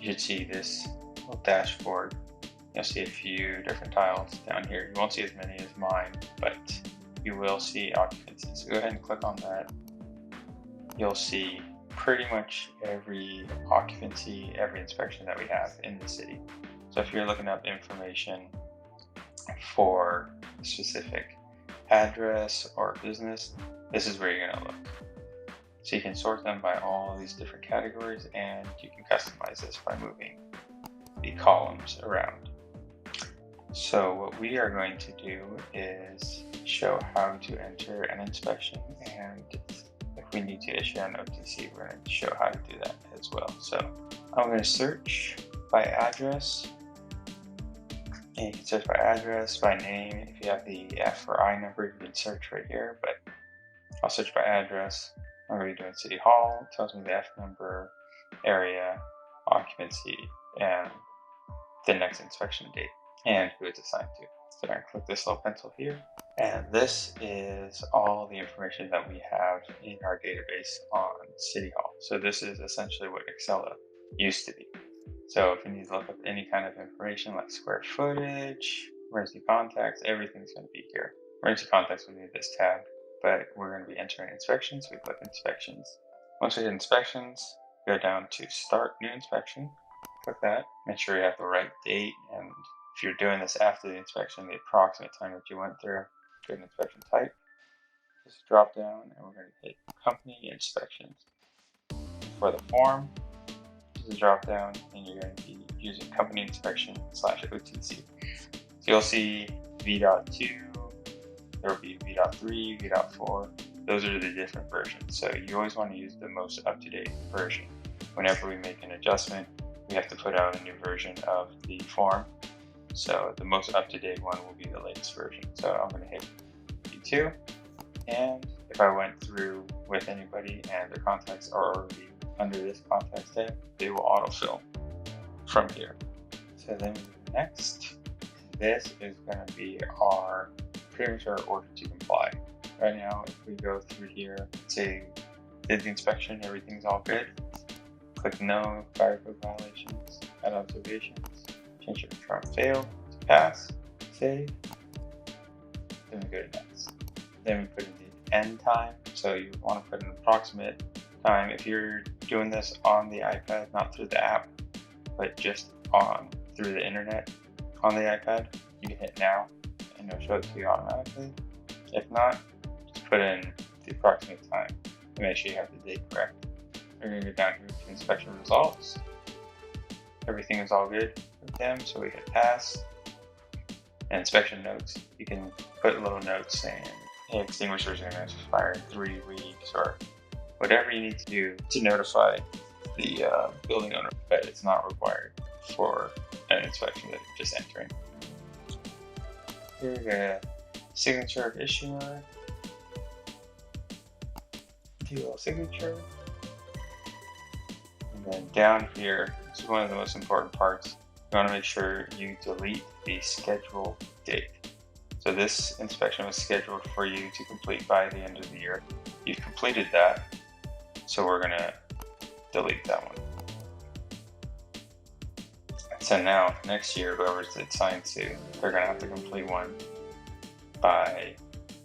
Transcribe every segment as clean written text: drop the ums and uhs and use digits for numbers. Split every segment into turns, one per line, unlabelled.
you should see this little dashboard. You'll see a few different tiles down here. You won't see as many as mine, but you will see occupancy. So go ahead and click on that. You'll see pretty much every occupancy, every inspection that we have in the city. So if you're looking up information for a specific address or business, this is where you're going to look. So you can sort them by all these different categories, and you can customize this by moving the columns around. So what we are going to do is show how to enter an inspection, and if we need to issue an OTC, we're going to show how to do that as well. So I'm going to search by address, and you can search by address, by name. If you have the F or I number, you can search right here, but I'll search by address. I'm going to be doing City Hall. It tells me the F number, area, occupancy, and the next inspection date, and who it's assigned to. So I'm going to click this little pencil here, and this is all the information that we have in our database on City Hall. So this is essentially what Excella used to be. So if you need to look up any kind of information like square footage, emergency contacts, everything's going to be here. Emergency contacts will be this tab, but we're going to be entering inspections. We click inspections. Once we hit inspections, go down to start new inspection. Click that. Make sure you have the right date, and if you're doing this after the inspection, the approximate time that you went through. Go to inspection type. Just drop down, and we're going to hit company inspections. For the form, just drop down, and you're going to be using company inspection / OTC. So you'll see V.2. There will be V.3, V.4. Those are the different versions. So you always want to use the most up-to-date version. Whenever we make an adjustment, we have to put out a new version of the form. So the most up-to-date one will be the latest version. So I'm going to hit V2. And if I went through with anybody and their contacts are already under this contacts tab, they will autofill from here. So then we do next. This is going to be our pretty much our order to comply. Right now, if we go through here, say did the inspection, everything's all good. Click no fire code violations, add observations, change it from fail to pass, save. Then we go to next. Then we put in the end time. So you want to put an approximate time. If you're doing this on the iPad, not through the app, but just through the internet on the iPad, you can hit now and it'll show it to you automatically. If not, just put in the approximate time to make sure you have the date correct. We're going to go down here to inspection results. Everything is all good with them, so we hit pass. And inspection notes, you can put little notes saying, hey, extinguishers are going to expire in 3 weeks, or whatever you need to do to notify the building owner, but it's not required for an inspection that you're just entering. Here we go, signature of issuer, DL signature, and then down here, this is one of the most important parts. You want to make sure you delete the schedule date. So this inspection was scheduled for you to complete by the end of the year. You've completed that, so we're going to delete that one. So now, next year, whoever's assigned to, they're going to have to complete one by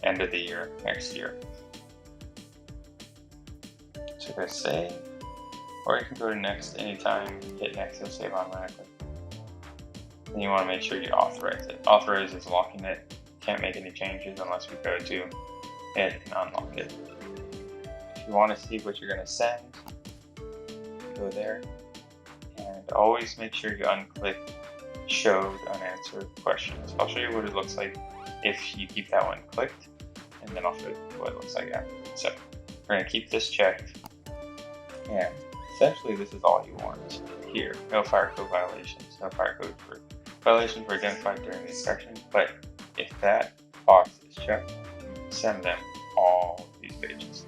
end of the year next year. So go save, or you can go to next anytime, hit next, it'll save automatically. Then you want to make sure you authorize it. Authorize is locking it. Can't make any changes unless we go to it and unlock it. If you want to see what you're going to send, go there. And always make sure you unclick showed unanswered questions. I'll show you what it looks like if you keep that one clicked, and then I'll show you what it looks like after. So we're going to keep this checked, and essentially this is all you want here. No fire code violations, no fire code for violations were identified during the inspection, but if that box is checked, you can send them all these pages.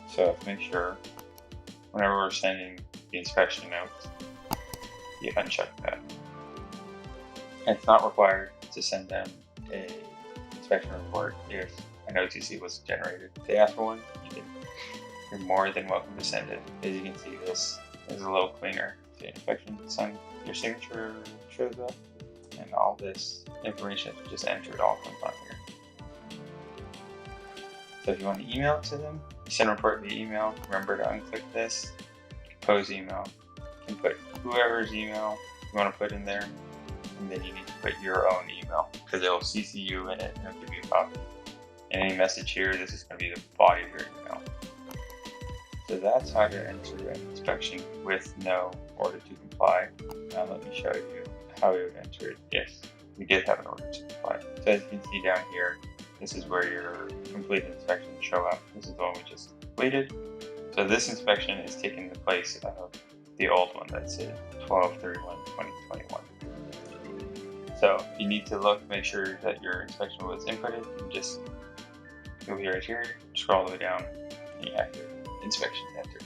So make sure whenever we're sending the inspection notes, you uncheck that. And it's not required to send them an inspection report if an OTC was generated. If they ask for one, you can you're more than welcome to send it. As you can see, this is a little cleaner. The inspection sign, your signature shows up, and all this information is just entered all comes on here. So if you want to email it to them, send a report via email. Remember to unclick this, compose email. You can put whoever's email you want to put in there, and then you need to put your own email because it will CC you in it and it'll give you a copy. And any message here, this is going to be the body of your email. So that's how to enter an inspection with no order to comply. Now let me show you how we would enter it if we did have an order to comply. So as you can see down here, this is where your completed inspection will show up. This is the one we just completed. So this inspection is taking the place of the old one that said 12/31/2021. So you need to look, make sure that your inspection was inputted. You just go here, right here, scroll all the way down, and you have your inspection entered.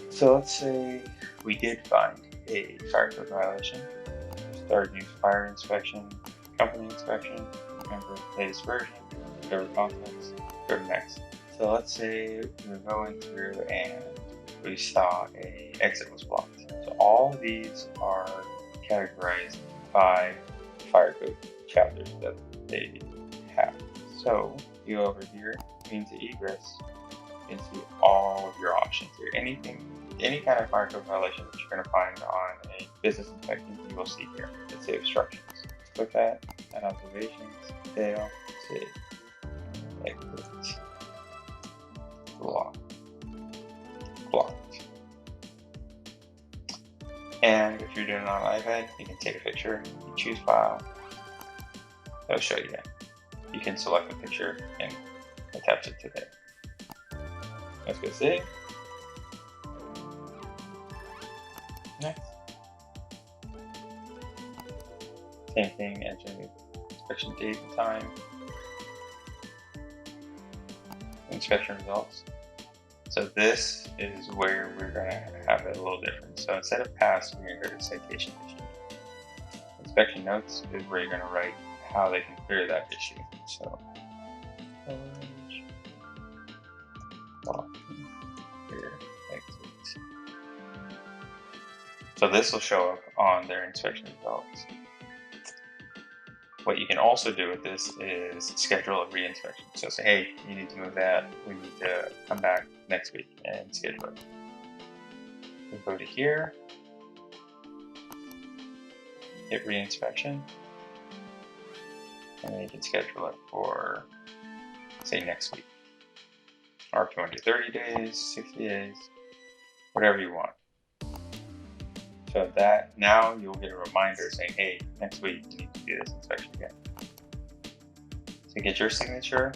So let's say we did find a fire code violation. Start new fire inspection, company inspection, remember latest version, whatever context, go to next. So let's say we're going through and we saw a exit was blocked. So all these are categorized by fire code chapters that they have. So you go over here, means of egress, you can see all of your options here. Any kind of fire code violation that you're going to find on a business inspection, you will see here. Let's say obstructions. Click that, add observations, fail, save, exit, blocked. And if you're doing it on an iPad, you can take a picture, you choose file, it'll show you that. You can select a picture and attach it to there. Let's go save. Next. Same thing, enter the inspection date and time. Inspection results. So this is where we're going to have it a little different. So instead of pass, we're going to go to citation issue. Inspection notes is where you're going to write how they can clear that issue. So clear exit. So this will show up on their inspection results. What you can also do with this is schedule a re-inspection. So say, hey, you need to move that. We need to come back next week and schedule it. We go to here, hit re-inspection, and then you can schedule it for, say, next week. Or if you want to do 30 days, 60 days, whatever you want. So that now you'll get a reminder saying, hey, next week you need to do this inspection again. So get your signature,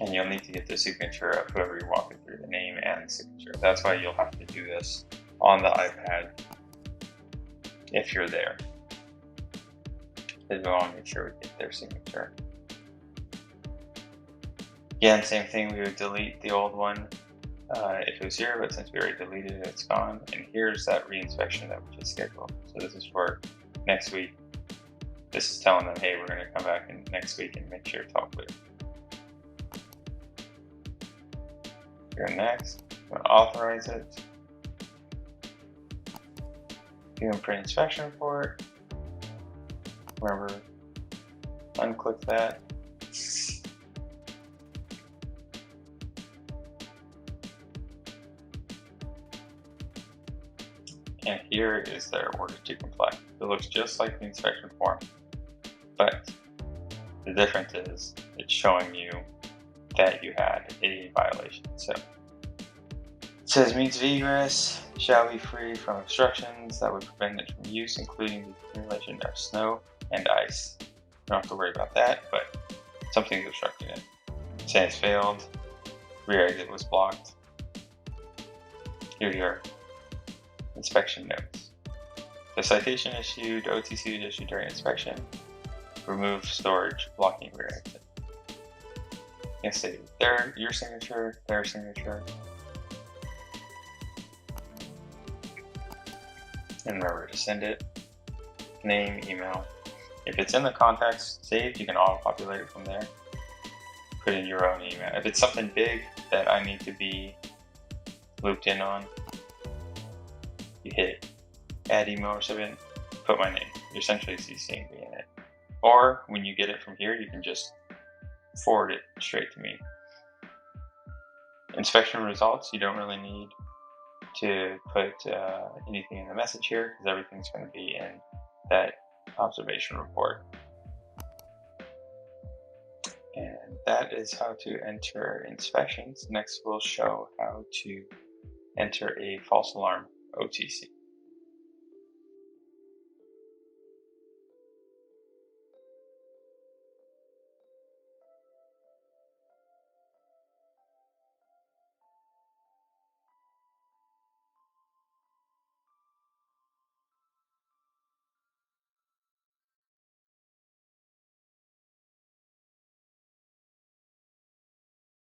and you'll need to get the signature of whoever you're walking through, the name and the signature. That's why you'll have to do this on the iPad if you're there. Because we want to make sure we get their signature. Again, same thing, we would delete the old one if it was here, but since we already deleted it, it's gone. And here's that re-inspection that we just scheduled. So this is for next week. This is telling them, hey, we're going to come back in next week and make sure it's all clear. Go next, I'm going to authorize it. You can print inspection report. Remember, unclick that. And here is their order to comply. It looks just like the inspection form, but the difference is it's showing you that you had a violation. So it says means of egress shall be free from obstructions that would prevent it from use, including the accumulation of snow and ice. You don't have to worry about that, but something's obstructing it. Say it's failed, rear exit was blocked. Here you are. Inspection notes. The citation issued, OTC was issued during inspection. Remove storage, blocking rear exit. You can say your signature, their signature. And remember to send it. Name, email. If it's in the contacts saved, you can auto-populate it from there. put in your own email. If it's something big that I need to be looped in on, you hit add email recipient, put my name. You're essentially CCing me in it. Or when you get it from here, you can just forward it straight to me. Inspection results, you don't really need to put anything in the message here because everything's going to be in that observation report. And that is how to enter inspections. Next, we'll show how to enter a false alarm OTC.